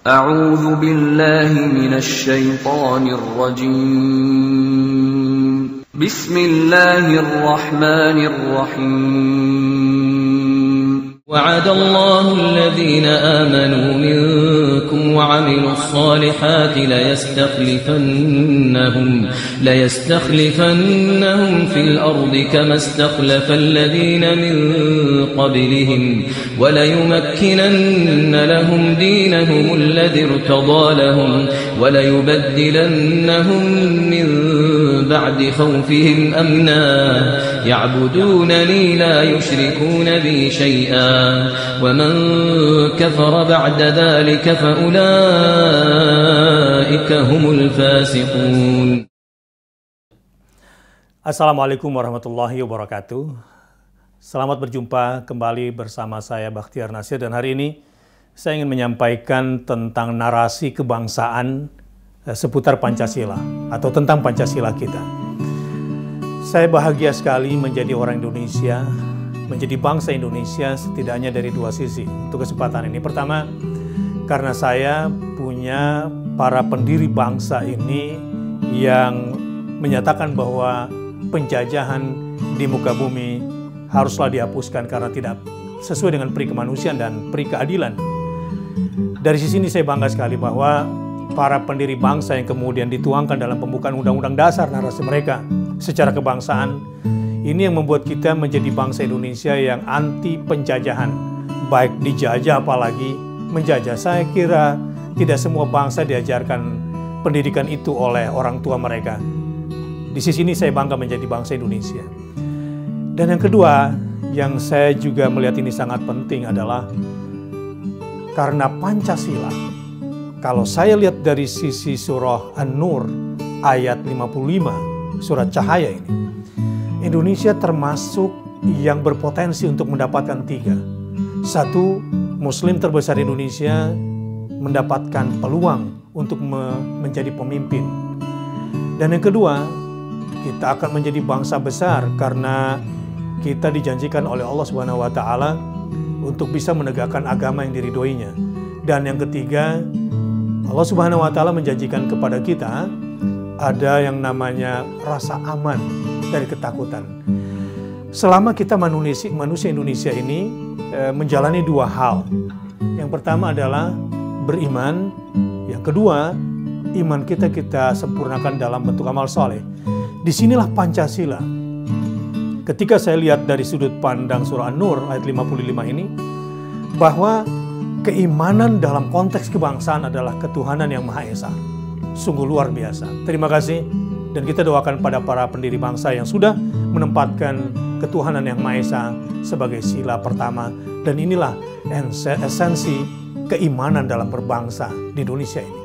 أعوذ بالله من الشيطان الرجيم بسم الله الرحمن الرحيم وعد الله الذين آمنوا منكم وعملوا الصالحات ليستخلفنهم في الأرض كما استخلف الذين من قبلهم وليمكنن لهم دينهم الذي ارتضى لهم وليبدلنهم من بعد خوفهم أمنا يعبدونني لا يشركون بي شيئا ومن كفر بعد ذلك فأولئك هم الفاسقون. Assalamualaikum warahmatullahi wabarakatuh. Selamat berjumpa kembali bersama saya Bakhtiar Nasir, dan hari ini saya ingin menyampaikan tentang narasi kebangsaan seputar Pancasila atau tentang Pancasila kita. Saya bahagia sekali menjadi orang Indonesia, menjadi bangsa Indonesia setidaknya dari dua sisi untuk kesempatan ini. Pertama, karena saya punya para pendiri bangsa ini yang menyatakan bahwa penjajahan di muka bumi haruslah dihapuskan karena tidak sesuai dengan peri kemanusiaan dan peri keadilan. Dari sisi ini saya bangga sekali bahwa para pendiri bangsa yang kemudian dituangkan dalam pembukaan Undang-Undang Dasar narasi mereka secara kebangsaan, ini yang membuat kita menjadi bangsa Indonesia yang anti penjajahan, baik dijajah apalagi menjajah. Saya kira tidak semua bangsa diajarkan pendidikan itu oleh orang tua mereka. Di sisi ini saya bangga menjadi bangsa Indonesia. Dan yang kedua, yang saya juga melihat ini sangat penting adalah karena Pancasila. Kalau saya lihat dari sisi surah An-Nur ayat 55, surat cahaya ini, Indonesia termasuk yang berpotensi untuk mendapatkan tiga. Satu, Muslim terbesar Indonesia mendapatkan peluang untuk menjadi pemimpin. Dan yang kedua, kita akan menjadi bangsa besar karena kita dijanjikan oleh Allah Subhanahu wa taala untuk bisa menegakkan agama yang diridhoinya. Dan yang ketiga, Allah Subhanahu wa taala menjanjikan kepada kita ada yang namanya rasa aman dari ketakutan. Selama kita manusia Indonesia ini menjalani dua hal. Yang pertama adalah beriman. Yang kedua, iman kita sempurnakan dalam bentuk amal soleh. Disinilah Pancasila. Ketika saya lihat dari sudut pandang surah An-Nur ayat 55 ini, bahwa keimanan dalam konteks kebangsaan adalah ketuhanan yang Maha Esa. Sungguh luar biasa. Terima kasih, dan kita doakan pada para pendiri bangsa yang sudah menempatkan ketuhanan yang Maha Esa sebagai sila pertama. Dan inilah esensi keimanan dalam berbangsa di Indonesia ini.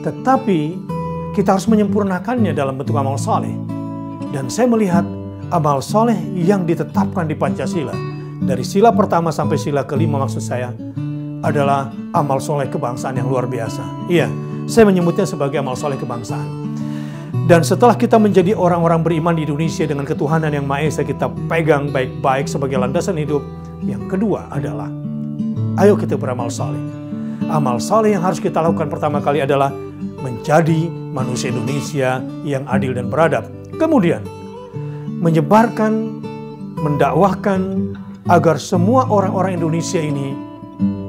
Tetapi kita harus menyempurnakannya dalam bentuk amal soleh. Dan saya melihat amal soleh yang ditetapkan di Pancasila, dari sila pertama sampai sila kelima maksud saya, adalah amal soleh kebangsaan yang luar biasa. Iya, saya menyebutnya sebagai amal soleh kebangsaan. Dan setelah kita menjadi orang-orang beriman di Indonesia dengan ketuhanan yang Maha Esa kita pegang baik-baik sebagai landasan hidup, yang kedua adalah ayo kita beramal soleh. Amal soleh yang harus kita lakukan pertama kali adalah menjadi manusia Indonesia yang adil dan beradab. Kemudian menyebarkan, mendakwahkan agar semua orang-orang Indonesia ini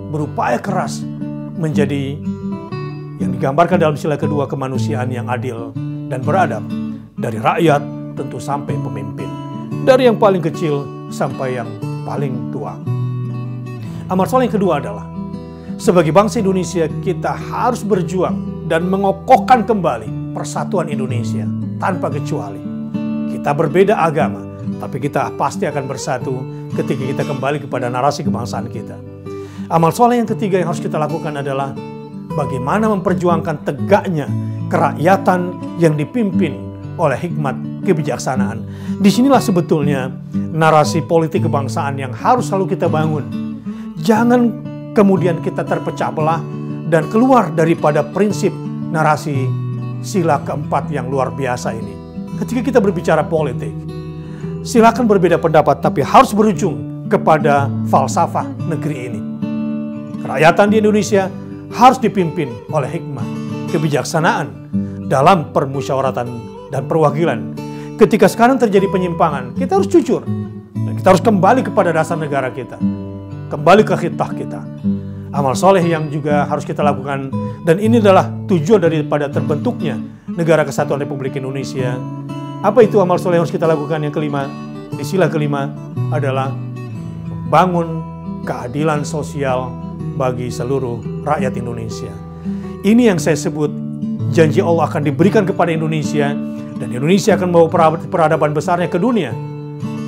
berupaya keras menjadi yang digambarkan dalam sila kedua kemanusiaan yang adil dan beradab, dari rakyat tentu sampai pemimpin, dari yang paling kecil sampai yang paling tua. Amal soleh yang kedua adalah sebagai bangsa Indonesia kita harus berjuang dan mengokohkan kembali persatuan Indonesia tanpa kecuali. Kita berbeda agama, tapi kita pasti akan bersatu ketika kita kembali kepada narasi kebangsaan kita. Amal soleh yang ketiga yang harus kita lakukan adalah bagaimana memperjuangkan tegaknya kerakyatan yang dipimpin oleh hikmat kebijaksanaan. Disinilah sebetulnya narasi politik kebangsaan yang harus selalu kita bangun. Jangan kemudian kita terpecah belah dan keluar daripada prinsip narasi sila keempat yang luar biasa ini. Ketika kita berbicara politik, silakan berbeda pendapat, tapi harus berujung kepada falsafah negeri ini. Kerakyatan di Indonesia harus dipimpin oleh hikmah, kebijaksanaan dalam permusyawaratan dan perwakilan. Ketika sekarang terjadi penyimpangan, kita harus jujur. Dan kita harus kembali kepada dasar negara kita. Kembali ke khitah kita. Amal soleh yang juga harus kita lakukan. Dan ini adalah tujuan daripada terbentuknya Negara Kesatuan Republik Indonesia. Apa itu amal soleh yang harus kita lakukan? Yang kelima, di sila kelima adalah bangun keadilan sosial bagi seluruh rakyat Indonesia. Ini yang saya sebut janji Allah akan diberikan kepada Indonesia, dan Indonesia akan membawa peradaban besarnya ke dunia.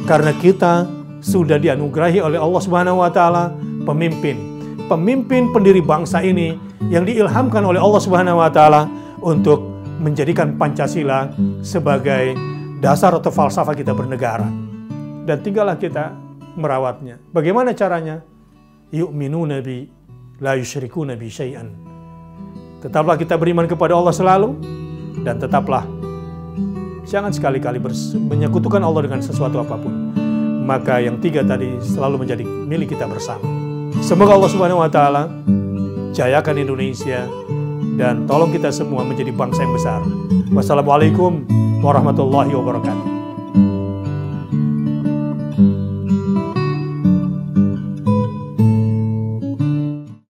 Karena kita sudah dianugerahi oleh Allah Subhanahu wa taala pemimpin pendiri bangsa ini yang diilhamkan oleh Allah Subhanahu wa taala untuk menjadikan Pancasila sebagai dasar atau falsafah kita bernegara. Dan tinggallah kita merawatnya. Bagaimana caranya? Yu'minuna bi la yusyrikuna bi syai'an. Tetaplah kita beriman kepada Allah selalu, dan tetaplah jangan sekali-kali menyekutukan Allah dengan sesuatu apapun. Maka yang tiga tadi selalu menjadi milik kita bersama. Semoga Allah Subhanahu wa taala jayakan Indonesia dan tolong kita semua menjadi bangsa yang besar. Wassalamualaikum warahmatullahi wabarakatuh.